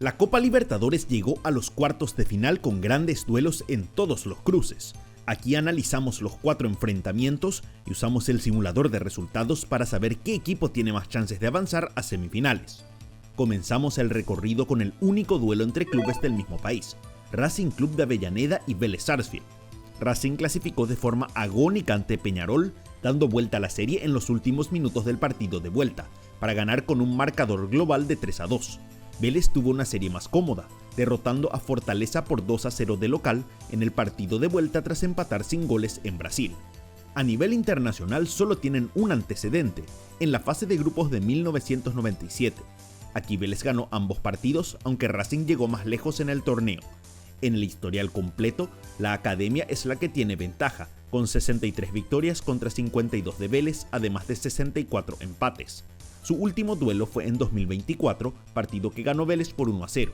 La Copa Libertadores llegó a los cuartos de final con grandes duelos en todos los cruces. Aquí analizamos los 4 enfrentamientos y usamos el simulador de resultados para saber qué equipo tiene más chances de avanzar a semifinales. Comenzamos el recorrido con el único duelo entre clubes del mismo país, Racing Club de Avellaneda y Vélez Sarsfield. Racing clasificó de forma agónica ante Peñarol, dando vuelta a la serie en los últimos minutos del partido de vuelta, para ganar con un marcador global de 3-2. Vélez tuvo una serie más cómoda, derrotando a Fortaleza por 2-0 de local en el partido de vuelta tras empatar sin goles en Brasil. A nivel internacional solo tienen un antecedente, en la fase de grupos de 1997. Aquí Vélez ganó ambos partidos, aunque Racing llegó más lejos en el torneo. En el historial completo, la Academia es la que tiene ventaja, con 63 victorias contra 52 de Vélez, además de 64 empates. Su último duelo fue en 2024, partido que ganó Vélez por 1-0.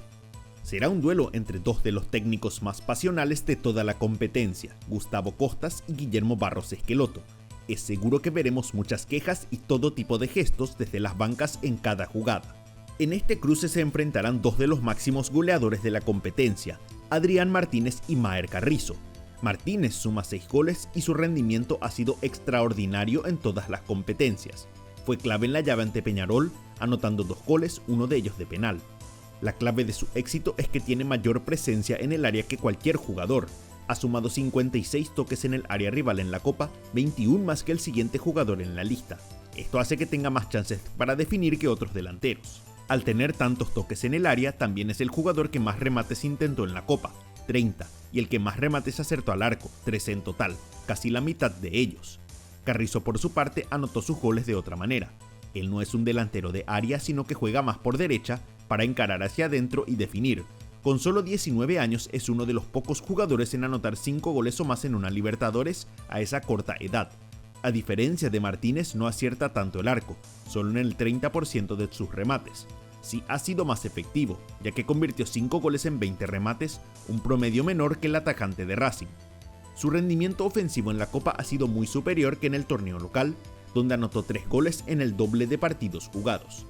Será un duelo entre dos de los técnicos más pasionales de toda la competencia, Gustavo Costas y Guillermo Barros Esqueloto. Es seguro que veremos muchas quejas y todo tipo de gestos desde las bancas en cada jugada. En este cruce se enfrentarán dos de los máximos goleadores de la competencia, Adrián Martínez y Maher Carrizo. Martínez suma 6 goles y su rendimiento ha sido extraordinario en todas las competencias. Fue clave en la llave ante Peñarol, anotando 2 goles, uno de ellos de penal. La clave de su éxito es que tiene mayor presencia en el área que cualquier jugador. Ha sumado 56 toques en el área rival en la Copa, 21 más que el siguiente jugador en la lista. Esto hace que tenga más chances para definir que otros delanteros. Al tener tantos toques en el área, también es el jugador que más remates intentó en la Copa, 30, y el que más remates acertó al arco, 13 en total, casi la mitad de ellos. Carrizo por su parte anotó sus goles de otra manera. Él no es un delantero de área, sino que juega más por derecha para encarar hacia adentro y definir. Con solo 19 años es uno de los pocos jugadores en anotar 5 goles o más en una Libertadores a esa corta edad. A diferencia de Martínez, no acierta tanto el arco, solo en el 30% de sus remates. Sí ha sido más efectivo, ya que convirtió 5 goles en 20 remates, un promedio menor que el atacante de Racing. Su rendimiento ofensivo en la Copa ha sido muy superior que en el torneo local, donde anotó 3 goles en el doble de partidos jugados.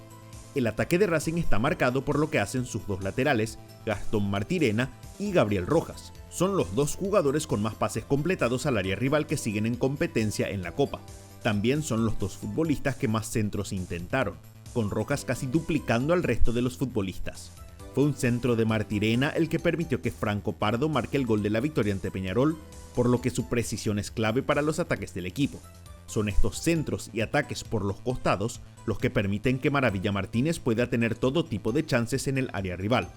El ataque de Racing está marcado por lo que hacen sus dos laterales, Gastón Martirena y Gabriel Rojas. Son los dos jugadores con más pases completados al área rival que siguen en competencia en la Copa. También son los dos futbolistas que más centros intentaron, con Rojas casi duplicando al resto de los futbolistas. Fue un centro de Martirena el que permitió que Franco Pardo marque el gol de la victoria ante Peñarol, por lo que su precisión es clave para los ataques del equipo. Son estos centros y ataques por los costados los que permiten que Maravilla Martínez pueda tener todo tipo de chances en el área rival.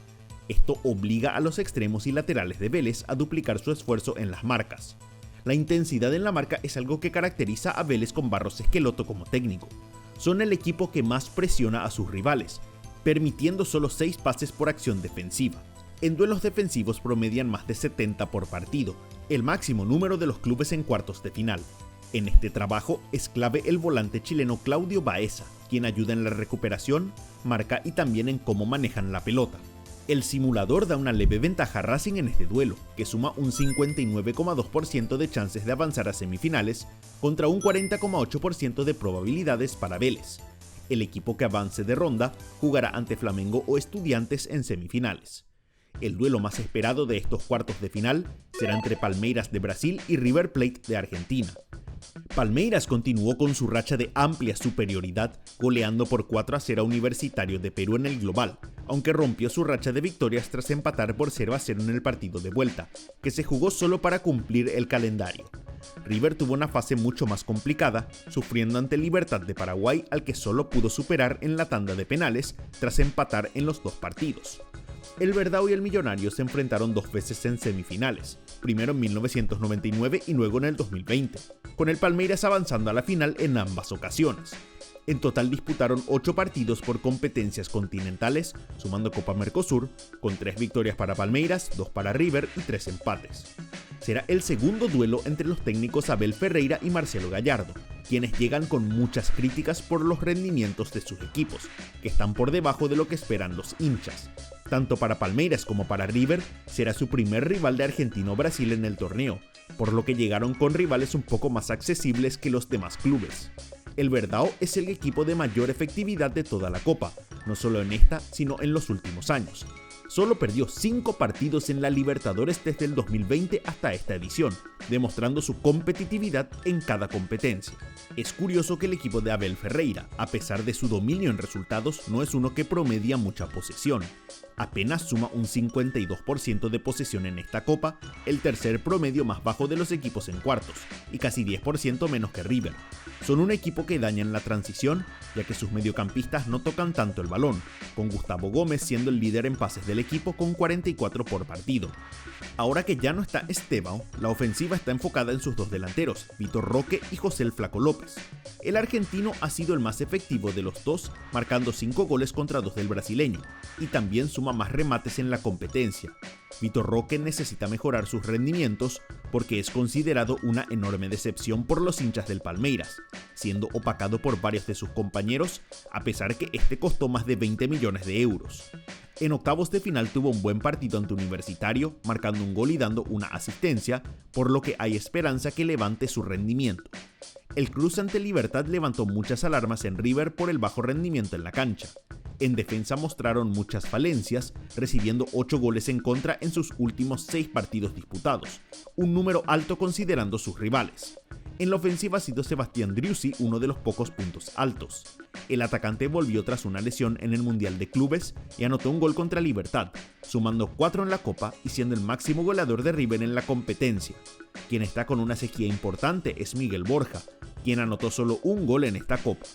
Esto obliga a los extremos y laterales de Vélez a duplicar su esfuerzo en las marcas. La intensidad en la marca es algo que caracteriza a Vélez con Barros Esqueloto como técnico. Son el equipo que más presiona a sus rivales, permitiendo solo 6 pases por acción defensiva. En duelos defensivos promedian más de 70 por partido, el máximo número de los clubes en cuartos de final. En este trabajo es clave el volante chileno Claudio Baeza, quien ayuda en la recuperación, marca y también en cómo manejan la pelota. El simulador da una leve ventaja a Racing en este duelo, que suma un 59,2% de chances de avanzar a semifinales contra un 40,8% de probabilidades para Vélez. El equipo que avance de ronda jugará ante Flamengo o Estudiantes en semifinales. El duelo más esperado de estos cuartos de final será entre Palmeiras de Brasil y River Plate de Argentina. Palmeiras continuó con su racha de amplia superioridad, goleando por 4-0 a Universitario de Perú en el global, aunque rompió su racha de victorias tras empatar por 0-0 en el partido de vuelta, que se jugó solo para cumplir el calendario. River tuvo una fase mucho más complicada, sufriendo ante Libertad de Paraguay, al que solo pudo superar en la tanda de penales tras empatar en los 2 partidos. El Verdão y el Millonario se enfrentaron 2 veces en semifinales, primero en 1999 y luego en el 2020, con el Palmeiras avanzando a la final en ambas ocasiones. En total disputaron 8 partidos por competencias continentales, sumando Copa Mercosur, con 3 victorias para Palmeiras, 2 para River y 3 empates. Será el segundo duelo entre los técnicos Abel Ferreira y Marcelo Gallardo, quienes llegan con muchas críticas por los rendimientos de sus equipos, que están por debajo de lo que esperan los hinchas. Tanto para Palmeiras como para River será su primer rival de Argentino Brasil en el torneo, por lo que llegaron con rivales un poco más accesibles que los demás clubes. El Verdão es el equipo de mayor efectividad de toda la Copa, no solo en esta, sino en los últimos años. solo perdió 5 partidos en la Libertadores desde el 2020 hasta esta edición, demostrando su competitividad en cada competencia. Es curioso que el equipo de Abel Ferreira, a pesar de su dominio en resultados, no es uno que promedia mucha posesión. Apenas suma un 52% de posesión en esta copa, el tercer promedio más bajo de los equipos en cuartos, y casi 10% menos que River. Son un equipo que daña en la transición, ya que sus mediocampistas no tocan tanto el balón, con Gustavo Gómez siendo el líder en pases del equipo con 44 por partido. Ahora que ya no está Estevao, la ofensiva está enfocada en sus dos delanteros, Vitor Roque y José el Flaco López. El argentino ha sido el más efectivo de los dos, marcando 5 goles contra 2 del brasileño, y también suma más remates en la competencia. Vitor Roque necesita mejorar sus rendimientos porque es considerado una enorme decepción por los hinchas del Palmeiras, siendo opacado por varios de sus compañeros, a pesar que este costó más de 20 millones de euros. En octavos de final tuvo un buen partido ante Universitario, marcando un gol y dando una asistencia, por lo que hay esperanza que levante su rendimiento. El cruce ante Libertad levantó muchas alarmas en River por el bajo rendimiento en la cancha. En defensa mostraron muchas falencias, recibiendo 8 goles en contra en sus últimos 6 partidos disputados, un número alto considerando sus rivales. En la ofensiva ha sido Sebastián Driussi uno de los pocos puntos altos. El atacante volvió tras una lesión en el Mundial de Clubes y anotó un gol contra Libertad, sumando 4 en la Copa y siendo el máximo goleador de River en la competencia. Quien está con una sequía importante es Miguel Borja, quien anotó solo un gol en esta Copa.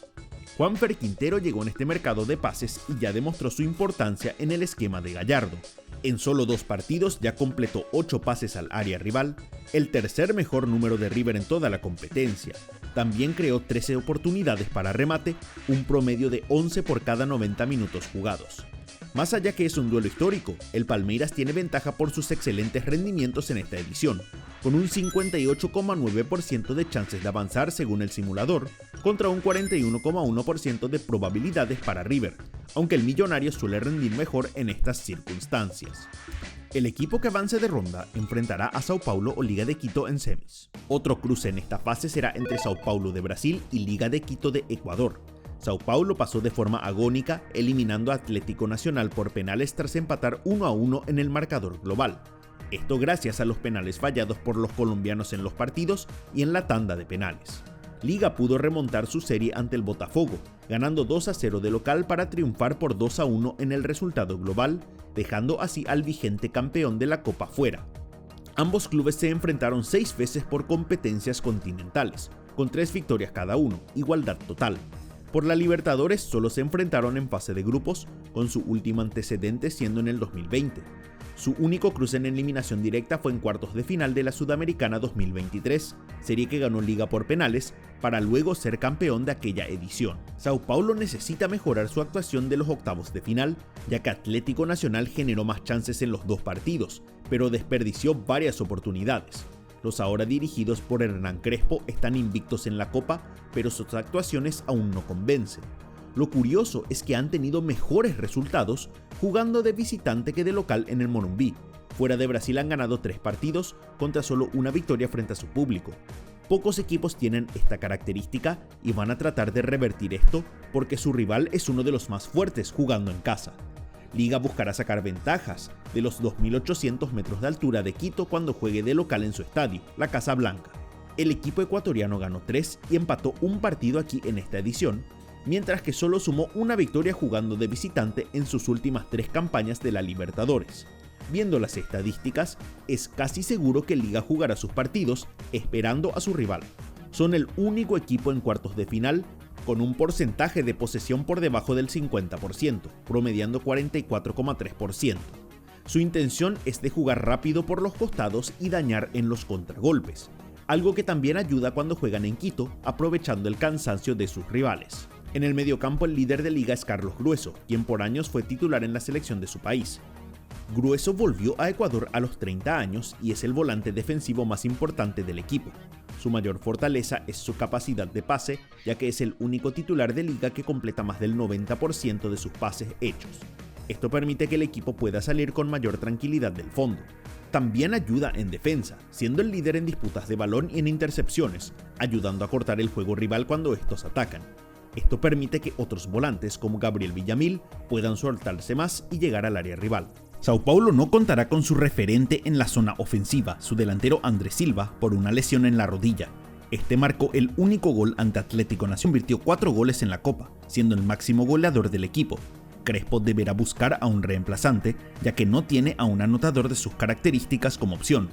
Juanfer Quintero llegó en este mercado de pases y ya demostró su importancia en el esquema de Gallardo. En solo 2 partidos ya completó 8 pases al área rival, el tercer mejor número de River en toda la competencia. También creó 13 oportunidades para remate, un promedio de 11 por cada 90 minutos jugados. Más allá que es un duelo histórico, el Palmeiras tiene ventaja por sus excelentes rendimientos en esta edición, con un 58,9% de chances de avanzar según el simulador, contra un 41,1% de probabilidades para River, aunque el millonario suele rendir mejor en estas circunstancias. El equipo que avance de ronda enfrentará a Sao Paulo o Liga de Quito en semis. Otro cruce en esta fase será entre Sao Paulo de Brasil y Liga de Quito de Ecuador. Sao Paulo pasó de forma agónica, eliminando a Atlético Nacional por penales tras empatar 1-1 en el marcador global. Esto gracias a los penales fallados por los colombianos en los partidos y en la tanda de penales. Liga pudo remontar su serie ante el Botafogo, ganando 2-0 de local para triunfar por 2-1 en el resultado global, dejando así al vigente campeón de la Copa fuera. Ambos clubes se enfrentaron 6 veces por competencias continentales, con 3 victorias cada uno, igualdad total. Por la Libertadores solo se enfrentaron en fase de grupos, con su último antecedente siendo en el 2020. Su único cruce en eliminación directa fue en cuartos de final de la Sudamericana 2023, serie que ganó Liga por penales, para luego ser campeón de aquella edición. Sao Paulo necesita mejorar su actuación de los octavos de final, ya que Atlético Nacional generó más chances en los 2 partidos, pero desperdició varias oportunidades. Los ahora dirigidos por Hernán Crespo están invictos en la Copa, pero sus actuaciones aún no convencen. Lo curioso es que han tenido mejores resultados jugando de visitante que de local en el Morumbi. Fuera de Brasil han ganado 3 partidos contra solo una victoria frente a su público. Pocos equipos tienen esta característica y van a tratar de revertir esto porque su rival es uno de los más fuertes jugando en casa. Liga buscará sacar ventajas de los 2.800 metros de altura de Quito cuando juegue de local en su estadio, la Casa Blanca. El equipo ecuatoriano ganó 3 y empató un partido aquí en esta edición, mientras que solo sumó una victoria jugando de visitante en sus últimas 3 campañas de la Libertadores. Viendo las estadísticas, es casi seguro que Liga jugará sus partidos esperando a su rival. Son el único equipo en cuartos de final con un porcentaje de posesión por debajo del 50%, promediando 44,3%. Su intención es de jugar rápido por los costados y dañar en los contragolpes, algo que también ayuda cuando juegan en Quito, aprovechando el cansancio de sus rivales. En el mediocampo el líder de Liga es Carlos Grueso, quien por años fue titular en la selección de su país. Grueso volvió a Ecuador a los 30 años y es el volante defensivo más importante del equipo. Su mayor fortaleza es su capacidad de pase, ya que es el único titular de Liga que completa más del 90% de sus pases hechos. Esto permite que el equipo pueda salir con mayor tranquilidad del fondo. También ayuda en defensa, siendo el líder en disputas de balón y en intercepciones, ayudando a cortar el juego rival cuando estos atacan. Esto permite que otros volantes como Gabriel Villamil puedan soltarse más y llegar al área rival. Sao Paulo no contará con su referente en la zona ofensiva, su delantero André Silva, por una lesión en la rodilla. Este marcó el único gol ante Atlético Nacional, convirtió 4 goles en la Copa, siendo el máximo goleador del equipo. Crespo deberá buscar a un reemplazante, ya que no tiene a un anotador de sus características como opción,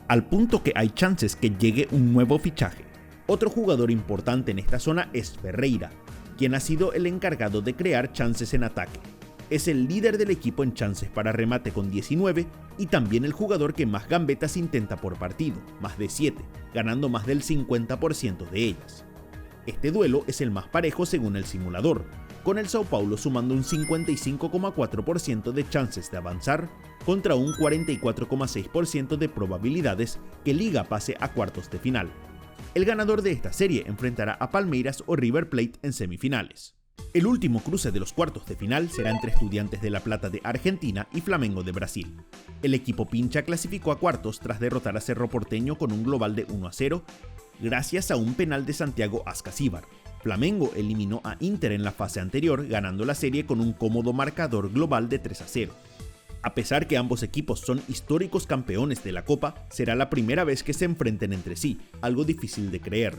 al punto que hay chances que llegue un nuevo fichaje. Otro jugador importante en esta zona es Ferreira, quien ha sido el encargado de crear chances en ataque. Es el líder del equipo en chances para remate con 19 y también el jugador que más gambetas intenta por partido, más de 7, ganando más del 50% de ellas. Este duelo es el más parejo según el simulador, con el Sao Paulo sumando un 55,4% de chances de avanzar contra un 44,6% de probabilidades que Liga pase a cuartos de final. El ganador de esta serie enfrentará a Palmeiras o River Plate en semifinales. El último cruce de los cuartos de final será entre Estudiantes de La Plata de Argentina y Flamengo de Brasil. El equipo pincha clasificó a cuartos tras derrotar a Cerro Porteño con un global de 1-0 gracias a un penal de Santiago Ascasíbar. Flamengo eliminó a Inter en la fase anterior, ganando la serie con un cómodo marcador global de 3-0. A pesar que ambos equipos son históricos campeones de la Copa, será la primera vez que se enfrenten entre sí, algo difícil de creer.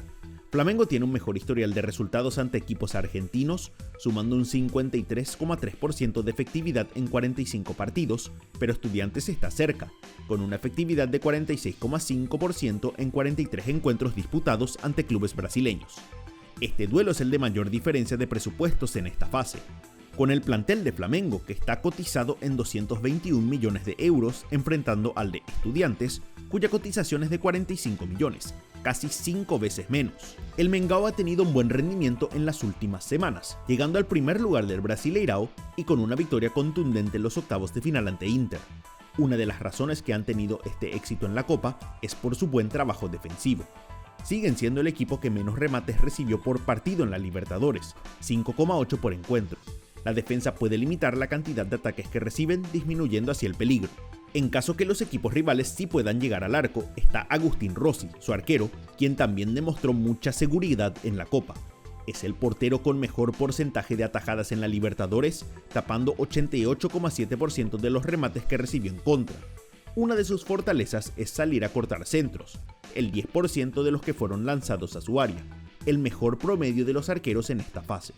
Flamengo tiene un mejor historial de resultados ante equipos argentinos, sumando un 53,3% de efectividad en 45 partidos, pero Estudiantes está cerca, con una efectividad de 46,5% en 43 encuentros disputados ante clubes brasileños. Este duelo es el de mayor diferencia de presupuestos en esta fase, con el plantel de Flamengo que está cotizado en 221 millones de euros enfrentando al de Estudiantes, cuya cotización es de 45 millones, casi 5 veces menos. El Mengao ha tenido un buen rendimiento en las últimas semanas, llegando al primer lugar del Brasileirao y con una victoria contundente en los octavos de final ante Inter. Una de las razones que han tenido este éxito en la Copa es por su buen trabajo defensivo. Siguen siendo el equipo que menos remates recibió por partido en la Libertadores, 5,8 por encuentro. La defensa puede limitar la cantidad de ataques que reciben, disminuyendo así el peligro. En caso que los equipos rivales sí puedan llegar al arco, está Agustín Rossi, su arquero, quien también demostró mucha seguridad en la Copa. Es el portero con mejor porcentaje de atajadas en la Libertadores, tapando 88,7% de los remates que recibió en contra. Una de sus fortalezas es salir a cortar centros, el 10% de los que fueron lanzados a su área, el mejor promedio de los arqueros en esta fase.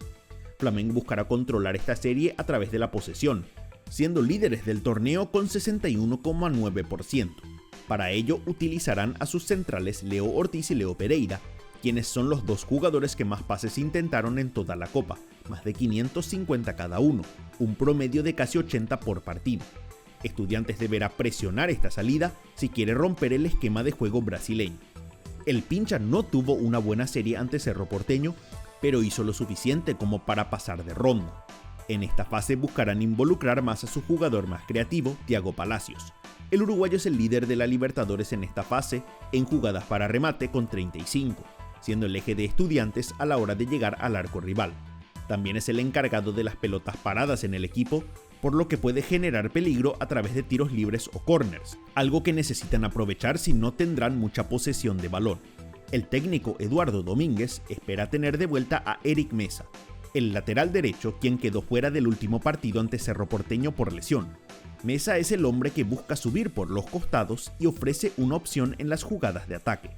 Flamengo buscará controlar esta serie a través de la posesión, siendo líderes del torneo con 61,9%. Para ello utilizarán a sus centrales Leo Ortiz y Leo Pereira, quienes son los dos jugadores que más pases intentaron en toda la Copa, más de 550 cada uno, un promedio de casi 80 por partido. Estudiantes deberá presionar esta salida si quiere romper el esquema de juego brasileño. El pincha no tuvo una buena serie ante Cerro Porteño, pero hizo lo suficiente como para pasar de ronda. En esta fase buscarán involucrar más a su jugador más creativo, Thiago Palacios. El uruguayo es el líder de la Libertadores en esta fase en jugadas para remate con 35, siendo el eje de Estudiantes a la hora de llegar al arco rival. También es el encargado de las pelotas paradas en el equipo, por lo que puede generar peligro a través de tiros libres o corners, algo que necesitan aprovechar si no tendrán mucha posesión de balón. El técnico Eduardo Domínguez espera tener de vuelta a Eric Mesa, el lateral derecho quien quedó fuera del último partido ante Cerro Porteño por lesión. Mesa es el hombre que busca subir por los costados y ofrece una opción en las jugadas de ataque.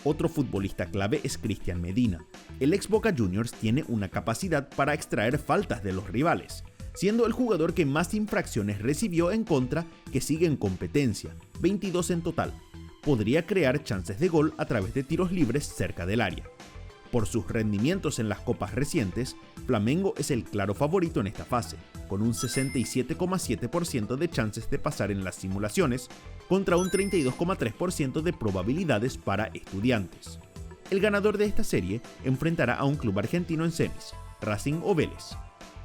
Otro futbolista clave es Cristian Medina. El ex Boca Juniors tiene una capacidad para extraer faltas de los rivales, siendo el jugador que más infracciones recibió en contra, que sigue en competencia, 22 en total. Podría crear chances de gol a través de tiros libres cerca del área. Por sus rendimientos en las copas recientes, Flamengo es el claro favorito en esta fase, con un 67,7% de chances de pasar en las simulaciones, contra un 32,3% de probabilidades para Estudiantes. El ganador de esta serie enfrentará a un club argentino en semis, Racing o Vélez.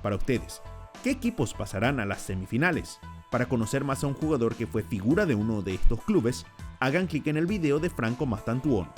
Para ustedes, ¿qué equipos pasarán a las semifinales? Para conocer más a un jugador que fue figura de uno de estos clubes, hagan clic en el video de Franco Mastantuono.